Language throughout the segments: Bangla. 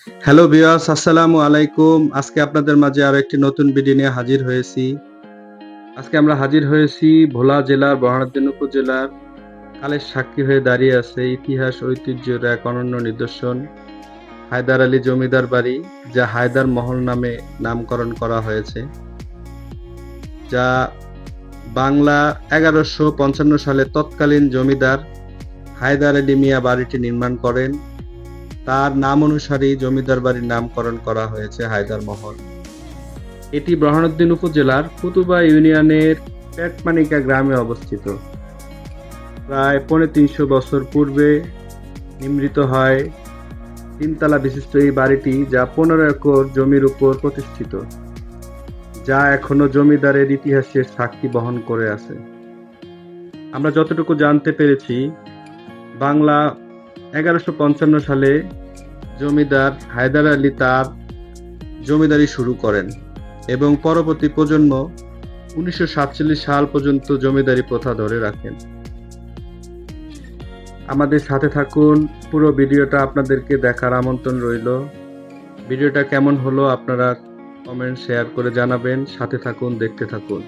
হ্যালো ভিউয়ার্স, আসসালামু আলাইকুম। আজকে আপনাদের মাঝে আরো একটি নতুন ভিডিও নিয়ে হাজির হয়েছি। আজকে আমরা হাজির হয়েছি ভোলা জেলার বরহানউদ্দিন উপজেলার কালের সাক্ষী হয়ে দাঁড়িয়ে আছে ইতিহাস ঐতিহ্যের এক অনন্য নিদর্শন হায়দার আলী জমিদার বাড়ি, যা হায়দার মহল নামে নামকরণ করা হয়েছে। যা বাংলা 1155 সালে তৎকালীন জমিদার হায়দার আলী মিয়া বাড়িটি নির্মাণ করেন। তার নাম অনুসারেই জমিদার বাড়ির নামকরণ করা হয়েছে হায়দার মহল। এটি বরহানউদ্দিন উপজেলার কুতুবা ইউনিয়নের পেটমানিকা গ্রামে অবস্থিত। প্রায় ৩৫০ বছর পূর্বে নির্মিত হয় তিনতলা বিশিষ্ট এই বাড়িটি, যা ১৫ একর জমির উপর প্রতিষ্ঠিত, যা এখনো জমিদারের ইতিহাসের সাক্ষী বহন করে আছে। আমরা যতটুকু জানতে পেরেছি, বাংলা 1155 সালে জমিদার হায়দার আলী তার জমিদারি শুরু করেন এবং পরবর্তী প্রজন্ম ১৯৪৭ সাল পর্যন্ত জমিদারি প্রথা ধরে রাখেন। আমাদের সাথে থাকুন, পুরো ভিডিওটা আপনাদেরকে দেখার আমন্ত্রণ রইল। ভিডিওটা কেমন হলো আপনারা কমেন্ট শেয়ার করে জানাবেন। সাথে থাকুন, দেখতে থাকুন।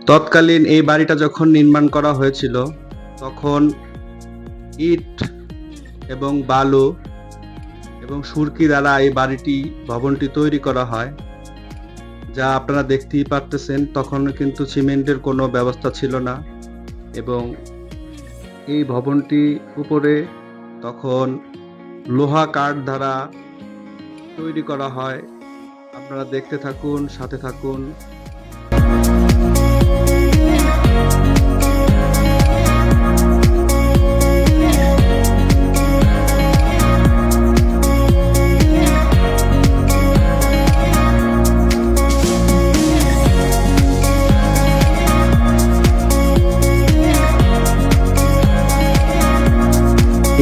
তৎকালীন এই বাড়িটা যখন নির্মাণ করা হয়েছিল, তখন ইট এবং বালু এবং সুরকি দ্বারা এই ভবনটি তৈরি করা হয়, যা আপনারা দেখতেই পারতেছেন। তখন কিন্তু সিমেন্টের কোনো ব্যবস্থা ছিল না এবং এই ভবনটি উপরে তখন লোহা কাঠ দ্বারা তৈরি করা হয়। আপনারা দেখতে থাকুন, সাথে থাকুন।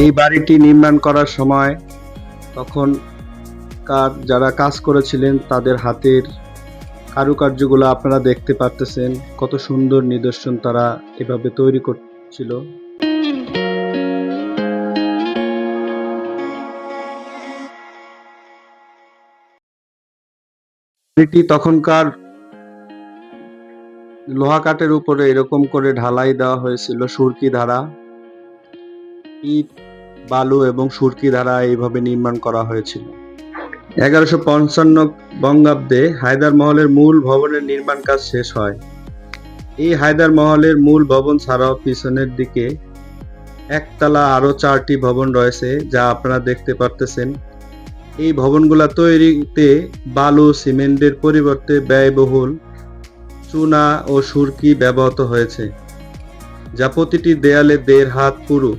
এই বাড়িটি নির্মাণ করার সময় তখনকার যারা কাজ করেছিলেন তাদের হাতের কারুকার্যগুলো আপনারা দেখতে পারতেছেন, কত সুন্দর নিদর্শন তারা এভাবে তৈরি করছিল। বাড়িটি তখনকার লোহা কাঠের উপরে এরকম করে ঢালাই দেওয়া হয়েছিল সুরকি দ্বারা। ইট, বালু এবং সুরকি দ্বারা এইভাবে নির্মাণ করা হয়েছিল। 1155 বঙ্গাব্দে হায়দার মহলের মূল ভবনের নির্মাণ কাজ শেষ হয়। এই হায়দার মহলের মূল ভবন ছাড়াও পিছনের দিকে একতলা আরো 4টি ভবন রয়েছে, যা আপনারা দেখতে পারতেছেন। এই ভবনগুলা তৈরিতে বালু, সিমেন্টের পরিবর্তে ব্যয়বহুল চুনা ও সুরকি ব্যবহৃত হয়েছে, যা প্রতিটি দেয়ালে 1.5 হাত পুরু।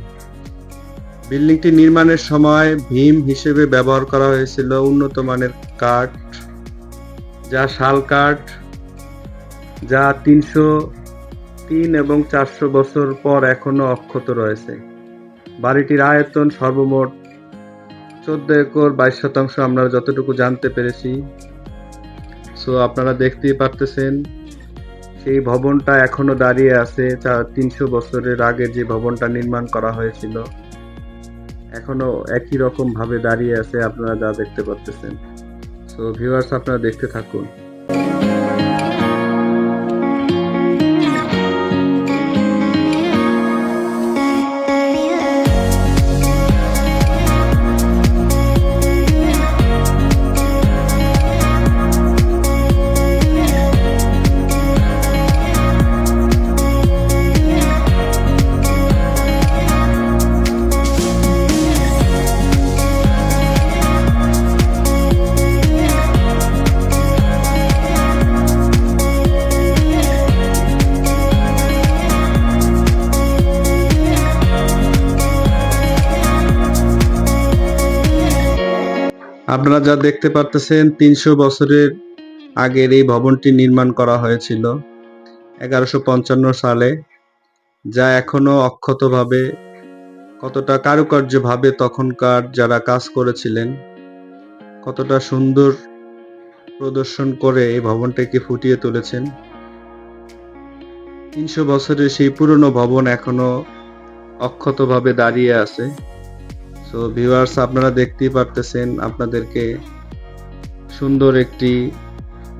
বিল্ডিংটি নির্মাণের সময় ভীম হিসেবে ব্যবহার করা হয়েছিল উন্নত মানের কাঠ, যা শাল কাঠ, যা 303 এবং 400 বছর পর এখনো অক্ষত রয়েছে। বাড়িটির আয়তন সর্বমোট 14 একর 22 শতাংশ আমরা যতটুকু জানতে পেরেছি। সো আপনারা দেখতেই পারতেছেন সেই ভবনটা এখনো দাঁড়িয়ে আছে। 300 বছরের আগে যে ভবনটা নির্মাণ করা হয়েছিল এখনো একই রকম ভাবে দাঁড়িয়ে আছে, আপনারা যা দেখতে পারতেছেন। সো ভিউয়ার্স, আপনারা দেখতে থাকুন। আপনারা যা দেখতে পারতেছেন 300 বছরের আগের এই ভবনটি নির্মাণ করা হয়েছিল 1155 সালে, যা এখনো অক্ষতভাবে, কতটা কারুকার্যভাবে তখনকার যারা কাজ করেছিলেন কতটা সুন্দর প্রদর্শন করে এই ভবনটাকে ফুটিয়ে তুলেছেন। 300 বছরের সেই পুরনো ভবন এখনো অক্ষতভাবে দাঁড়িয়ে আছে। সো ভিউয়ার্স, আপনারা দেখতেই পারতেছেন আপনাদেরকে সুন্দর একটি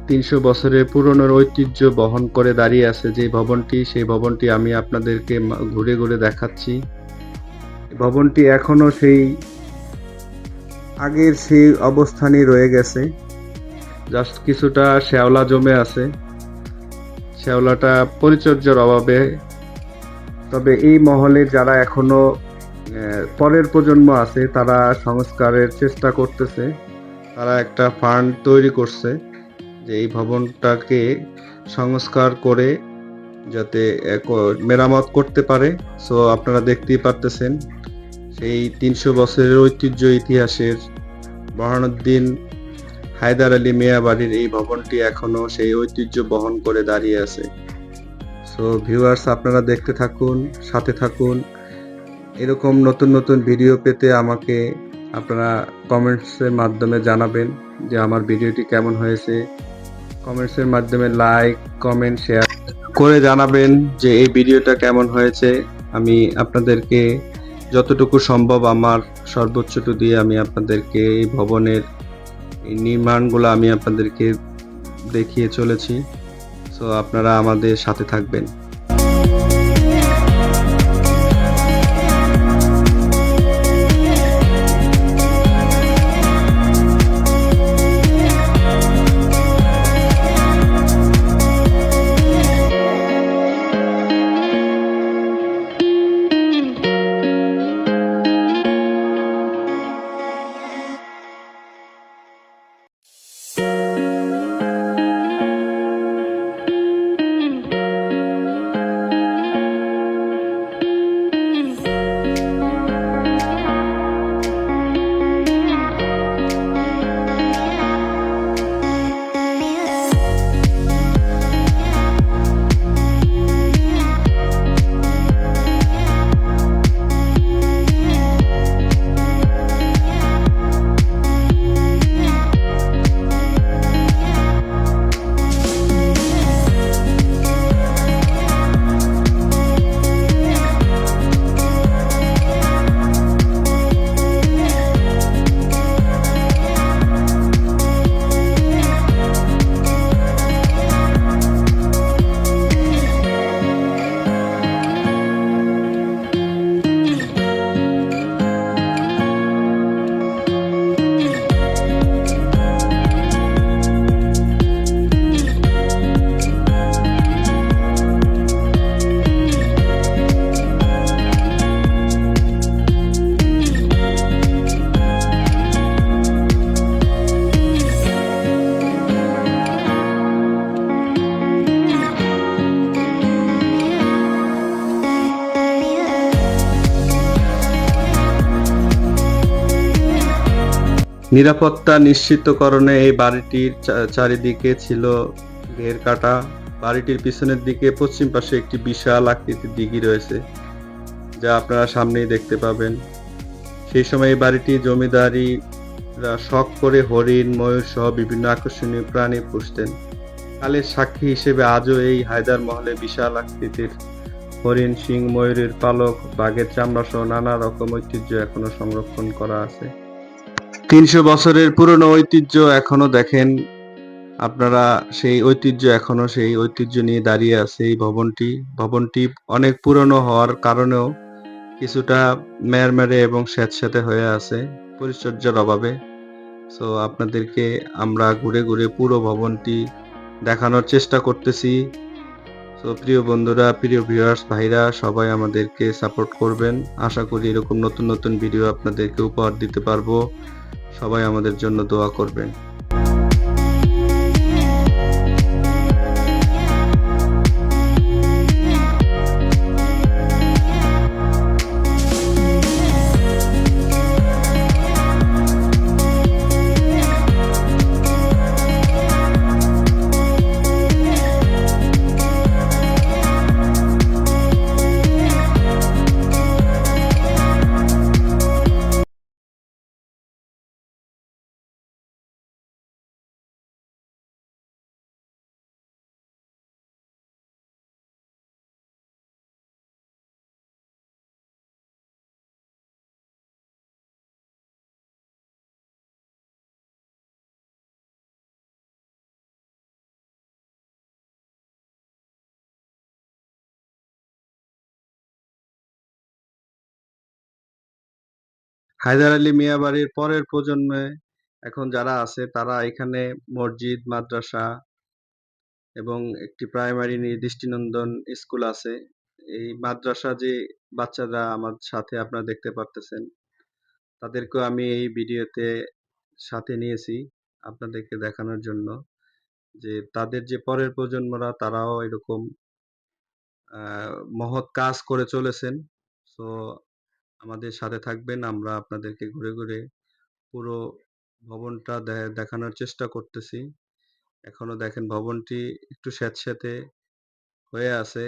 300 বছরের পুরনো ঐতিহ্য বহন করে দাঁড়িয়ে আছে যে ভবনটি, সেই ভবনটি আমি আপনাদেরকে ঘুরে ঘুরে দেখাচ্ছি। ভবনটি এখনো সেই আগের সেই অবস্থানই রয়ে গেছে, জাস্ট কিছুটা শ্যাওলা জমে আছে, শ্যাওলাটা পরিচর্যার অভাবে। তবে এই মহলে যারা এখনো পরের প্রজন্ম আছে তারা সংস্কারের চেষ্টা করতেছে। তারা একটা ফান্ড তৈরি করছে যে এই ভবনটাকে সংস্কার করে যাতে মেরামত করতে পারে। সো আপনারা দেখতেই পারতেছেন সেই 300 বছরের ঐতিহ্য ইতিহাসের বরহানুদ্দিন হায়দার আলী মিয়া বাড়ির এই ভবনটি এখনো সেই ঐতিহ্য বহন করে দাঁড়িয়ে আছে। সো ভিউয়ার্স, আপনারা দেখতে থাকুন, সাথে থাকুন। এরকম নতুন নতুন ভিডিও পেতে আমাকে আপনারা কমেন্টসের মাধ্যমে জানাবেন যে আমার ভিডিওটি কেমন হয়েছে। কমেন্টসের মাধ্যমে লাইক, কমেন্ট, শেয়ার করে জানাবেন যে এই ভিডিওটা কেমন হয়েছে। আমি আপনাদেরকে যতটুকু সম্ভব আমার সর্বোচ্চটুকু দিয়ে আমি আপনাদেরকে এই ভবনের এই নির্মাণগুলো আমি আপনাদেরকে দেখিয়ে চলেছি। সো আপনারা আমাদের সাথে থাকবেন। নিরাপত্তা নিশ্চিতকরণে এই বাড়িটির চারিদিকে ছিল ঘেরকাটা। বাড়িটির পিছনের দিকে পশ্চিম পাশে একটি বিশাল আকৃতির দিঘি রয়েছে, যা আপনারা সামনেই দেখতে পাবেন। সেই সময় এই বাড়িটি জমিদারিরা শখ করে হরিণ, ময়ূর সহ বিভিন্ন আকর্ষণীয় প্রাণী পুষতেন। কালের সাক্ষী হিসেবে আজও এই হায়দার মহলে বিশাল আকৃতির হরিণ, সিং, ময়ূরের পালক, বাঘের চামড়া সহ নানা রকম ঐতিহ্য এখনো সংরক্ষণ করা আছে। ৩০০ বছরের পুরনো ঐতিহ্য এখনো দেখেন আপনারা, সেই ঐতিহ্য নিয়ে দাঁড়িয়ে আছে এই ভবনটি। ভবনটি অনেক পুরনো হওয়ার কারণেও কিছুটা ম্যাড়ম্যাড়ে এবং স্যাঁতসেঁতে হয়ে আছে পরিচর্যার অভাবে। সো আপনাদেরকে আমরা ঘুরে ঘুরে পুরো ভবনটি দেখানোর চেষ্টা করতেছি। তো প্রিয় বন্ধুরা, প্রিয় ভিউয়ার্স ভাইরা সবাই আমাদেরকে সাপোর্ট করবেন। আশা করি এরকম নতুন নতুন ভিডিও আপনাদেরকে উপহার দিতে পারবো। সবাই আমাদের জন্য দোয়া করবেন। হায়দার আলী মিয়া বাড়ির পরের প্রজন্মে এখন যারা আছে তারা এখানে মসজিদ, মাদ্রাসা এবং একটি প্রাইমারি দৃষ্টিনন্দন স্কুল আছে। এই মাদ্রাসা যে বাচ্চারা আমার সাথে আপনারা দেখতে পারতেছেন, তাদেরকেও আমি এই ভিডিওতে সাথে নিয়েছি আপনাদেরকে দেখানোর জন্য যে তাদের যে পরের প্রজন্মরা তারাও এরকম মহৎ কাজ করে চলেছেন। সো আমাদের সাথে থাকবেন, আমরা আপনাদেরকে ঘুরে ঘুরে পুরো ভবনটা দেখানোর চেষ্টা করতেছি। এখনো দেখেন ভবনটি একটু স্যাঁতসেঁতে হয়ে আছে।